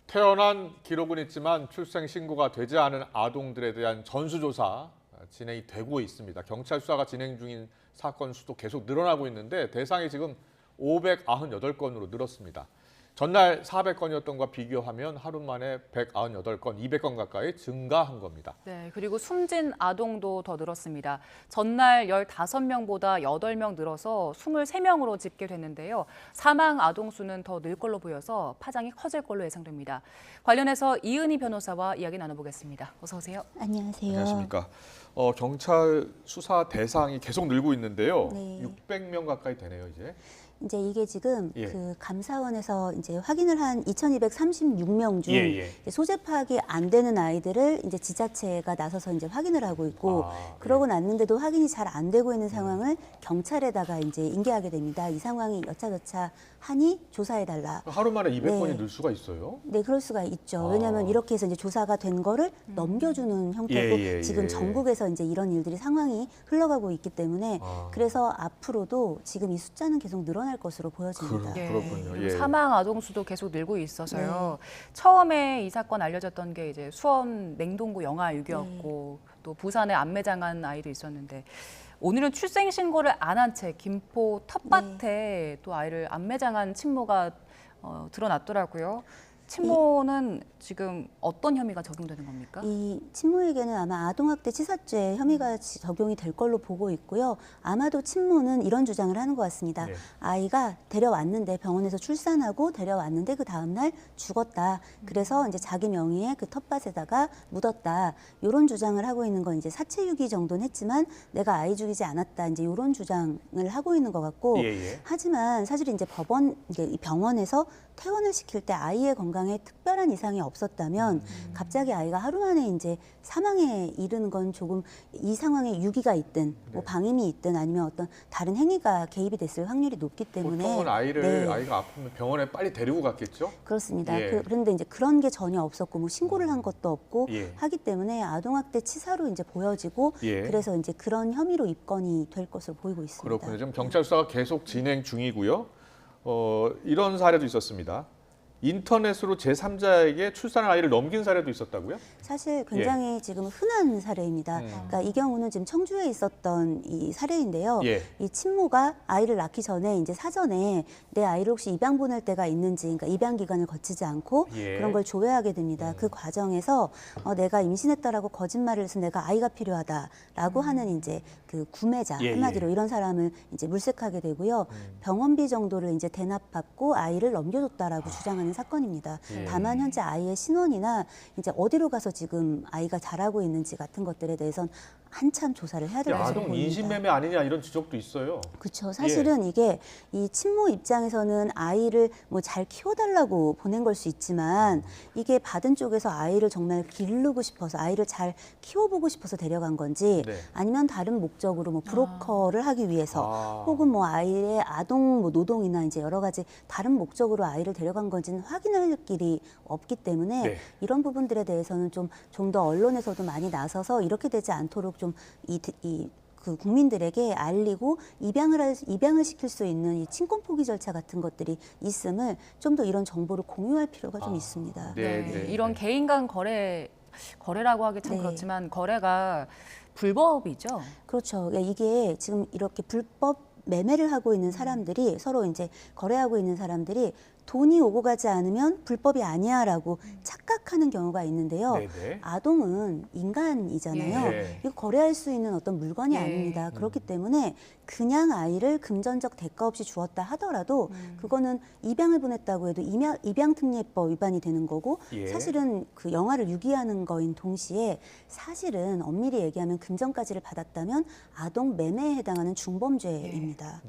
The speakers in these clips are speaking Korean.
태어난 기록은 있지만 출생 신고가 되지 않은 아동들에 대한 전수조사 진행이 되고 있습니다. 경찰 수사가 진행 중인 사건 수도 계속 늘어나고 있는데 대상이 지금 598건으로 늘었습니다. 전날 400건이었던 것과 비교하면 하루 만에 198건, 200건 가까이 증가한 겁니다. 네, 그리고 숨진 아동도 더 늘었습니다. 전날 15명보다 8명 늘어서 23명으로 집계됐는데요. 사망 아동 수는 더 늘 걸로 보여서 파장이 커질 걸로 예상됩니다. 관련해서 이은희 변호사와 이야기 나눠보겠습니다. 어서 오세요. 안녕하세요. 안녕하십니까. 경찰 수사 대상이 계속 늘고 있는데요. 네. 600명 가까이 되네요, 이제. 이제 이게 지금 예. 그 감사원에서 이제 확인을 한 2,236명 중 예. 이제 소재 파악이 안 되는 아이들을 이제 지자체가 나서서 이제 확인을 하고 있고 그러고 났는데도 확인이 잘 안 되고 있는 상황을 경찰에다가 이제 인계하게 됩니다. 이 상황이 여차저차 하니 조사해달라. 하루 만에 200건이 네. 늘 수가 있어요? 네, 그럴 수가 있죠. 왜냐하면 이렇게 해서 이제 조사가 된 거를 넘겨주는 형태고 지금 전국에서 이제 이런 일들이 상황이 흘러가고 있기 때문에 그래서 앞으로도 지금 이 숫자는 계속 늘어날 것으로 보여집니다. 그렇군요. 예. 사망 아동 수도 계속 늘고 있어서요. 처음에 이 사건 알려졌던 게 이제 수원 냉동구 영아유기였고 또 부산에 안매장한 아이도 있었는데 오늘은 출생 신고를 안 한 채 김포 텃밭에 또 아이를 안매장한 친모가 드러났더라고요. 친모는 지금 어떤 혐의가 적용되는 겁니까? 이 친모에게는 아마 아동학대 치사죄 혐의가 적용이 될 걸로 보고 있고요. 아마도 친모는 이런 주장을 하는 것 같습니다. 네. 아이가 데려왔는데 병원에서 출산하고 데려왔는데 그 다음날 죽었다. 그래서 이제 자기 명의의 그 텃밭에다가 묻었다. 이런 주장을 하고 있는 건 이제 사체유기 정도는 했지만 내가 아이 죽이지 않았다. 이제 이런 주장을 하고 있는 것 같고 하지만 사실 이제 이 병원에서 퇴원을 시킬 때 아이의 건강에 특별한 이상이 없었다면 갑자기 아이가 하루 만에 이제 사망에 이르는 건 조금 이 상황에 유기가 있든 뭐 방임이 있든 아니면 어떤 다른 행위가 개입이 됐을 확률이 높기 때문에 보통은 아이가 아프면 병원에 빨리 데리고 갔겠죠? 그렇습니다. 예. 그런데 이제 그런 게 전혀 없었고 뭐 신고를 한 것도 없고 예. 하기 때문에 아동학대 치사로 이제 보여지고 그래서 이제 그런 혐의로 입건이 될 것으로 보이고 있습니다. 그렇군요. 지금 경찰 수사가 계속 진행 중이고요. 이런 사례도 있었습니다. 인터넷으로 제3자에게 출산한 아이를 넘긴 사례도 있었다고요? 사실 굉장히 지금 흔한 사례입니다. 그러니까 이 경우는 지금 청주에 있었던 이 사례인데요. 이 친모가 아이를 낳기 전에 이제 사전에 내 아이를 혹시 입양 보낼 때가 있는지, 그러니까 입양 기간을 거치지 않고 그런 걸 조회하게 됩니다. 그 과정에서 내가 임신했다라고 거짓말을 해서 내가 아이가 필요하다라고 하는 이제 그 구매자 한마디로 이런 사람을 이제 물색하게 되고요. 병원비 정도를 이제 대납받고 아이를 넘겨줬다라고 주장하는 사건입니다. 다만 현재 아이의 신원이나 이제 어디로 가서 지금 아이가 자라고 있는지 같은 것들에 대해서는 한참 조사를 해야 될 것으로 아동 보입니다. 인신매매 아니냐 이런 지적도 있어요. 그렇죠. 사실은 이게 이 친모 입장에서는 아이를 뭐 잘 키워달라고 보낸 걸 수 있지만 이게 받은 쪽에서 아이를 정말 기르고 싶어서 아이를 잘 키워보고 싶어서 데려간 건지 아니면 다른 목적으로 뭐 브로커를 하기 위해서 혹은 뭐 아이의 아동 뭐 노동이나 이제 여러 가지 다른 목적으로 아이를 데려간 건지는 확인할 길이 없기 때문에 이런 부분들에 대해서는 좀 더 언론에서도 많이 나서서 이렇게 되지 않도록 좀 그 국민들에게 알리고 입양을 시킬 수 있는 이 친권 포기 절차 같은 것들이 있음을 좀 더 이런 정보를 공유할 필요가 좀 있습니다. 이런 개인 간 거래라고 하기 참 그렇지만 거래가 불법이죠. 그렇죠. 이게 지금 이렇게 불법 매매를 하고 있는 사람들이 서로 이제 거래하고 있는 사람들이 돈이 오고 가지 않으면 불법이 아니야라고 착각하는 경우가 있는데요. 아동은 인간이잖아요. 이거 거래할 수 있는 어떤 물건이 아닙니다. 그렇기 때문에 그냥 아이를 금전적 대가 없이 주었다 하더라도 그거는 입양을 보냈다고 해도 입양특례법 위반이 되는 거고 사실은 그 영아를 유기하는 거인 동시에 사실은 엄밀히 얘기하면 금전까지를 받았다면 아동 매매에 해당하는 중범죄입니다.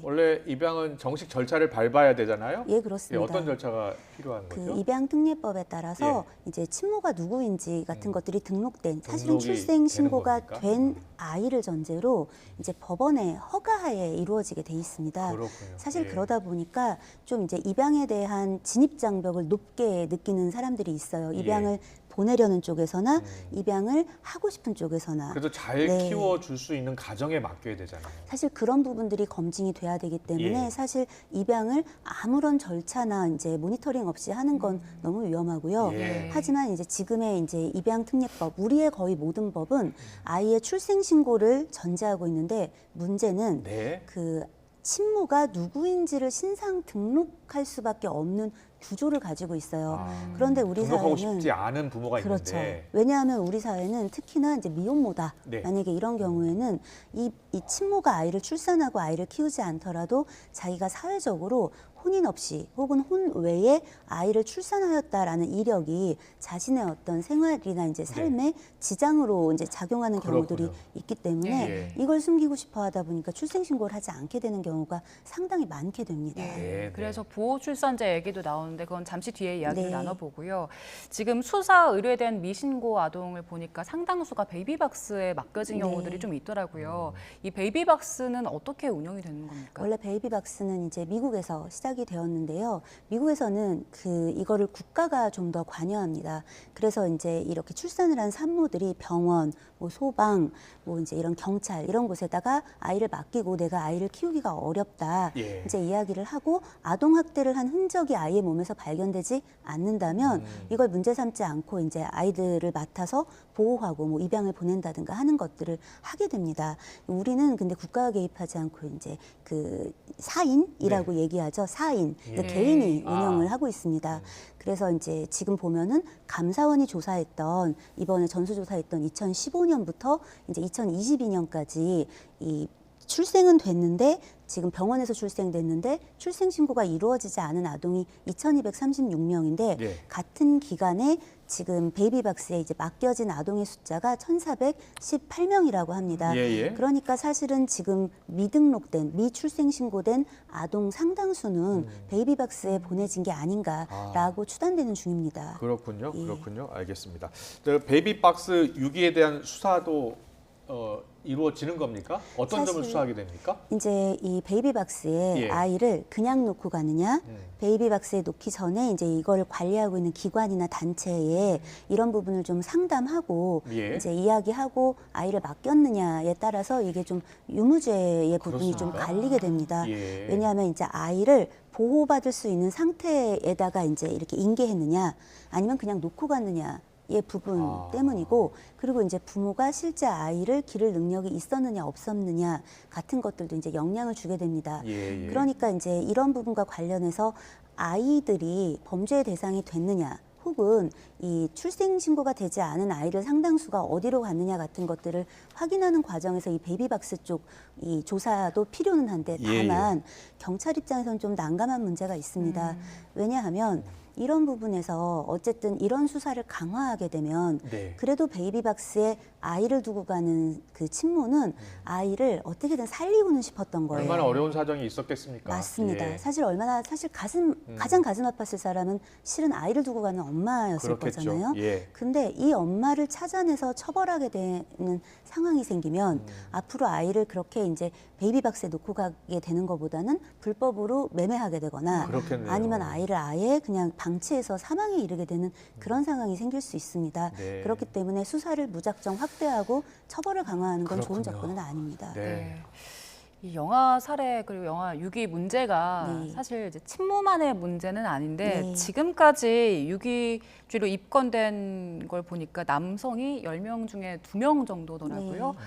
원래 입양은 정식 절차를 밟아야 되잖아요. 예, 그렇습니다. 어떤 절차가 필요한 거죠? 그 입양특례법에 따라서 이제 친모가 누구인지 같은 것들이 등록된 사실은 출생 신고가 된 아이를 전제로 이제 법원의 허가하에 이루어지게 돼 있습니다. 사실 그러다 보니까 좀 이제 입양에 대한 진입 장벽을 높게 느끼는 사람들이 있어요. 입양을 보내려는 쪽에서나 입양을 하고 싶은 쪽에서나 그래도 잘 네. 키워줄 수 있는 가정에 맡겨야 되잖아요. 사실 그런 부분들이 검증이 돼야 되기 때문에 예. 사실 입양을 아무런 절차나 이제 모니터링 없이 하는 건 너무 위험하고요. 예. 하지만 이제 지금의 이제 입양 특례법, 우리의 거의 모든 법은 아이의 출생 신고를 전제하고 있는데 문제는 네. 그 친모가 누구인지를 신상 등록할 수밖에 없는 구조를 가지고 있어요. 그런데 우리 등록하고 사회는 싶지 않은 부모가 그렇죠. 있는데 왜냐하면 우리 사회는 특히나 이제 미혼모다. 네. 만약에 이런 경우에는 이 친모가 아이를 출산하고 아이를 키우지 않더라도 자기가 사회적으로 혼인 없이 혹은 혼 외에 아이를 출산하였다라는 이력이 자신의 어떤 생활이나 이제 삶의 지장으로 이제 작용하는 경우들이 그렇군요. 있기 때문에 예. 이걸 숨기고 싶어 하다 보니까 출생 신고를 하지 않게 되는 경우가 상당히 많게 됩니다. 예. 네, 그래서 보호 출산제 얘기도 나오는데 그건 잠시 뒤에 이야기를 네. 나눠보고요. 지금 수사 의뢰된 미신고 아동을 보니까 상당수가 베이비박스에 맡겨진 네. 경우들이 좀 있더라고요. 이 베이비박스는 어떻게 운영이 되는 겁니까? 원래 베이비박스는 이제 미국에서 시작이 되었는데요. 미국에서는 이거를 국가가 좀 더 관여합니다. 그래서 이제 이렇게 출산을 한 산모들이 병원, 뭐 소방, 뭐 이제 이런 경찰 이런 곳에다가 아이를 맡기고 내가 아이를 키우기가 어렵다. 예. 이제 이야기를 하고 아동 학대를 한 흔적이 아이의 몸에서 발견되지 않는다면 이걸 문제 삼지 않고 이제 아이들을 맡아서 보호하고 뭐 입양을 보낸다든가 하는 것들을 하게 됩니다. 우리는 근데 국가가 개입하지 않고 이제 그 사인이라고 얘기하죠. 사인. 예. 근데 개인이 아. 운영을 하고 있습니다. 그래서 이제 지금 보면은 감사원이 조사했던 이번에 전수조사했던 2015년부터 이제 2022년까지 이 출생은 됐는데 지금 병원에서 출생됐는데 출생 신고가 이루어지지 않은 아동이 2,236명인데 예. 같은 기간에 지금 베이비박스에 이제 맡겨진 아동의 숫자가 1,418명이라고 합니다. 예. 그러니까 사실은 지금 미등록된 미출생 신고된 아동 상당수는 베이비박스에 보내진 게 아닌가라고 추단되는 중입니다. 그렇군요. 예. 그렇군요. 알겠습니다. 저 베이비박스 유기에 대한 수사도 이루어지는 겁니까? 어떤 점을 사실- 수사하게 됩니까? 이제 이 베이비박스에 예. 아이를 그냥 놓고 가느냐, 베이비박스에 놓기 전에 이제 이걸 관리하고 있는 기관이나 단체에 이런 부분을 좀 상담하고 예. 이제 이야기하고 아이를 맡겼느냐에 따라서 이게 좀 유무죄의 부분이 좀 그렇습니까? 갈리게 됩니다. 예. 왜냐하면 이제 아이를 보호받을 수 있는 상태에다가 이제 이렇게 인계했느냐, 아니면 그냥 놓고 갔느냐. 의 부분 아. 때문이고, 그리고 이제 부모가 실제 아이를 기를 능력이 있었느냐 없었느냐 같은 것들도 이제 영향을 주게 됩니다. 예. 그러니까 이제 이런 부분과 관련해서 아이들이 범죄의 대상이 됐느냐, 혹은 이 출생 신고가 되지 않은 아이들 상당수가 어디로 갔느냐 같은 것들을 확인하는 과정에서 이 베이비박스 쪽 이 조사도 필요는 한데, 예. 다만 경찰 입장에서는 좀 난감한 문제가 있습니다. 왜냐하면 이런 부분에서 어쨌든 이런 수사를 강화하게 되면 네. 그래도 베이비박스에 아이를 두고 가는 그 친모는 아이를 어떻게든 살리고는 싶었던 거예요. 얼마나 어려운 사정이 있었겠습니까? 맞습니다. 예. 사실 가장 가슴 아팠을 사람은 실은 아이를 두고 가는 엄마였을 그렇겠죠. 거잖아요. 예. 근데 이 엄마를 찾아내서 처벌하게 되는 상황이 생기면 앞으로 아이를 그렇게 이제 베이비박스에 놓고 가게 되는 것보다는 불법으로 매매하게 되거나 그렇겠네요. 아니면 아이를 아예 그냥 방치해서 사망에 이르게 되는 그런 상황이 생길 수 있습니다. 네. 그렇기 때문에 수사를 무작정 확대하고 처벌을 강화하는 건 좋은 그렇군요. 접근은 아닙니다. 네. 이 영아 살해 그리고 영아 유기 문제가 네. 사실 이제 친모만의 문제는 아닌데 네. 지금까지 유기죄로 입건된 걸 보니까 남성이 10명 중에 2명 정도더라고요. 네.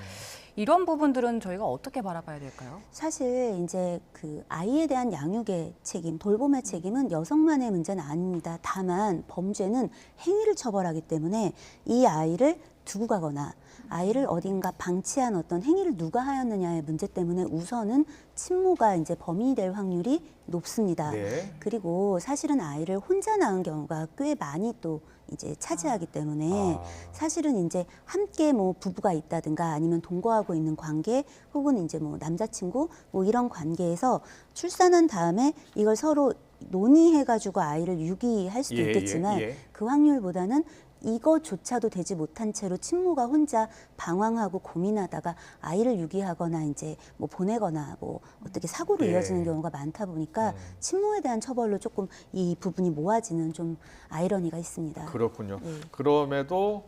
이런 부분들은 저희가 어떻게 바라봐야 될까요? 사실 이제 그 아이에 대한 양육의 책임, 돌봄의 책임은 여성만의 문제는 아닙니다. 다만 범죄는 행위를 처벌하기 때문에 이 아이를 두고 가거나 아이를 어딘가 방치한 어떤 행위를 누가 하였느냐의 문제 때문에 우선은 친모가 이제 범인이 될 확률이 높습니다. 네. 그리고 사실은 아이를 혼자 낳은 경우가 꽤 많이 또 이제 차지하기 때문에 아. 사실은 이제 함께 뭐 부부가 있다든가 아니면 동거하고 있는 관계 혹은 이제 뭐 남자친구 뭐 이런 관계에서 출산한 다음에 이걸 서로 논의해가지고 아이를 유기할 수도 예, 있겠지만 예. 그 확률보다는 이거조차도 되지 못한 채로 친모가 혼자 방황하고 고민하다가 아이를 유기하거나 이제 뭐 보내거나 뭐 어떻게 사고로 네. 이어지는 경우가 많다 보니까 친모에 대한 처벌로 조금 이 부분이 모아지는 좀 아이러니가 있습니다. 그렇군요. 네. 그럼에도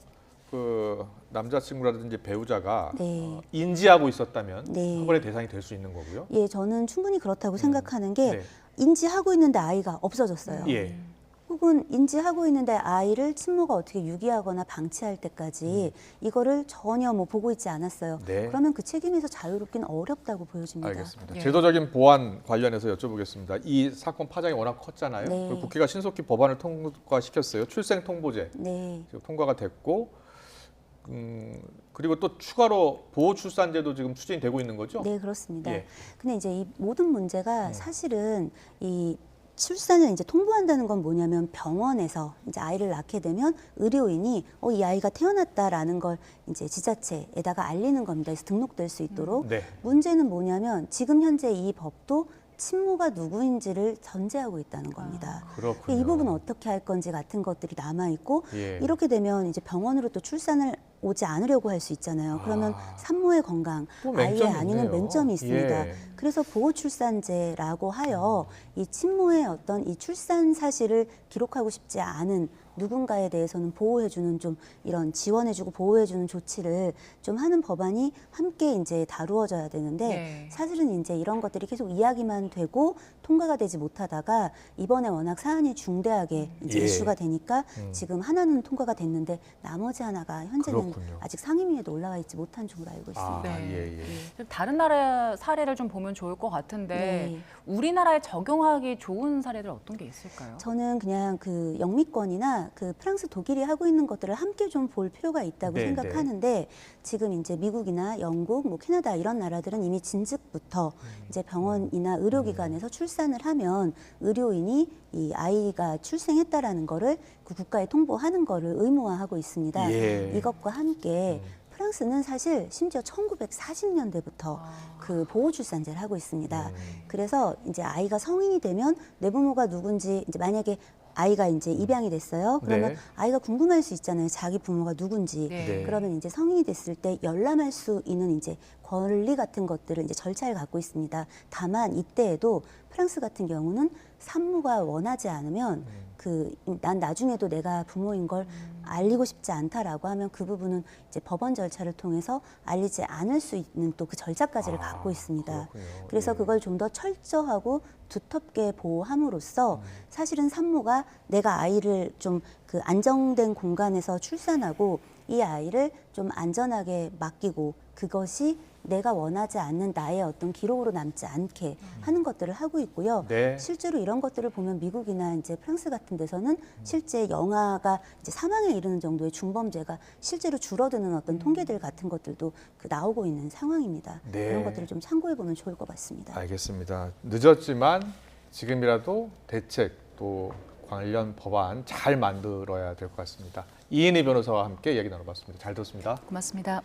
그 남자친구라든지 배우자가 네. 인지하고 있었다면 네. 처벌의 대상이 될 수 있는 거고요. 예, 저는 충분히 그렇다고 생각하는 게 네. 인지하고 있는데 아이가 없어졌어요. 예. 혹은 인지하고 있는데 아이를 친모가 어떻게 유기하거나 방치할 때까지 이거를 전혀 뭐 보고 있지 않았어요. 네. 그러면 그 책임에서 자유롭기는 어렵다고 보여집니다. 알겠습니다. 예. 제도적인 보완 관련해서 여쭤보겠습니다. 이 사건 파장이 워낙 컸잖아요. 네. 그리고 국회가 신속히 법안을 통과시켰어요. 출생 통보제 네. 지금 통과가 됐고, 그리고 또 추가로 보호 출산제도 지금 추진이 되고 있는 거죠? 네, 그렇습니다. 예. 근데 이제 이 모든 문제가 사실은 이 출산을 이제 통보한다는 건 뭐냐면 병원에서 이제 아이를 낳게 되면 의료인이 이 아이가 태어났다라는 걸 이제 지자체에다가 알리는 겁니다. 그래서 등록될 수 있도록. 네. 문제는 뭐냐면 지금 현재 이 법도 친모가 누구인지를 전제하고 있다는 겁니다. 그렇군요. 이 부분은 어떻게 할 건지 같은 것들이 남아 있고 예. 이렇게 되면 이제 병원으로 또 출산을 오지 않으려고 할 수 있잖아요. 그러면 산모의 건강, 또 아이의 맹점이 안위는 있네요. 맹점이 있습니다. 예. 그래서 보호출산제라고 하여 이 친모의 어떤 이 출산 사실을 기록하고 싶지 않은 누군가에 대해서는 보호해주는 좀 이런 지원해주고 보호해주는 조치를 좀 하는 법안이 함께 이제 다루어져야 되는데 네. 사실은 이제 이런 것들이 계속 이야기만 되고 통과가 되지 못하다가 이번에 워낙 사안이 중대하게 이제 예. 이슈가 되니까 지금 하나는 통과가 됐는데 나머지 하나가 현재는 그렇군요. 아직 상임위에도 올라와 있지 못한 쪽으로 알고 있습니다. 아, 네. 예, 예. 좀 다른 나라 사례를 좀 보면 좋을 것 같은데 네. 우리나라에 적용하기 좋은 사례들 어떤 게 있을까요? 저는 그냥 그 영미권이나 그 프랑스, 독일이 하고 있는 것들을 함께 좀 볼 필요가 있다고 네, 생각하는데 지금 이제 미국이나 영국, 뭐 캐나다 이런 나라들은 이미 진즉부터 이제 병원이나 의료기관에서 출산을 하면 의료인이 이 아이가 출생했다라는 거를 그 국가에 통보하는 거를 의무화하고 있습니다. 예. 이것과 함께 프랑스는 사실 심지어 1940년대부터 그 보호 출산제를 하고 있습니다. 그래서 이제 아이가 성인이 되면 내부모가 누군지 이제 만약에 아이가 이제 입양이 됐어요. 그러면 네. 아이가 궁금할 수 있잖아요. 자기 부모가 누군지. 네. 그러면 이제 성인이 됐을 때 열람할 수 있는 이제 권리 같은 것들을 이제 절차를 갖고 있습니다. 다만 이때에도 프랑스 같은 경우는 산모가 원하지 않으면 난 나중에도 내가 부모인 걸 알리고 싶지 않다라고 하면 그 부분은 이제 법원 절차를 통해서 알리지 않을 수 있는 또 그 절차까지를 갖고 있습니다. 그렇군요. 그래서 예. 그걸 좀 더 철저하고 두텁게 보호함으로써 사실은 산모가 내가 아이를 좀 그 안정된 공간에서 출산하고 이 아이를 좀 안전하게 맡기고 그것이 내가 원하지 않는 나의 어떤 기록으로 남지 않게 하는 것들을 하고 있고요. 네. 실제로 이런 것들을 보면 미국이나 이제 프랑스 같은 데서는 실제 영아가 이제 사망에 이르는 정도의 중범죄가 실제로 줄어드는 어떤 통계들 같은 것들도 그 나오고 있는 상황입니다. 네. 그런 것들을 좀 참고해 보면 좋을 것 같습니다. 알겠습니다. 늦었지만 지금이라도 대책 또 관련 법안 잘 만들어야 될 것 같습니다. 이인희 변호사와 함께 이야기 나눠봤습니다. 잘 들었습니다. 고맙습니다.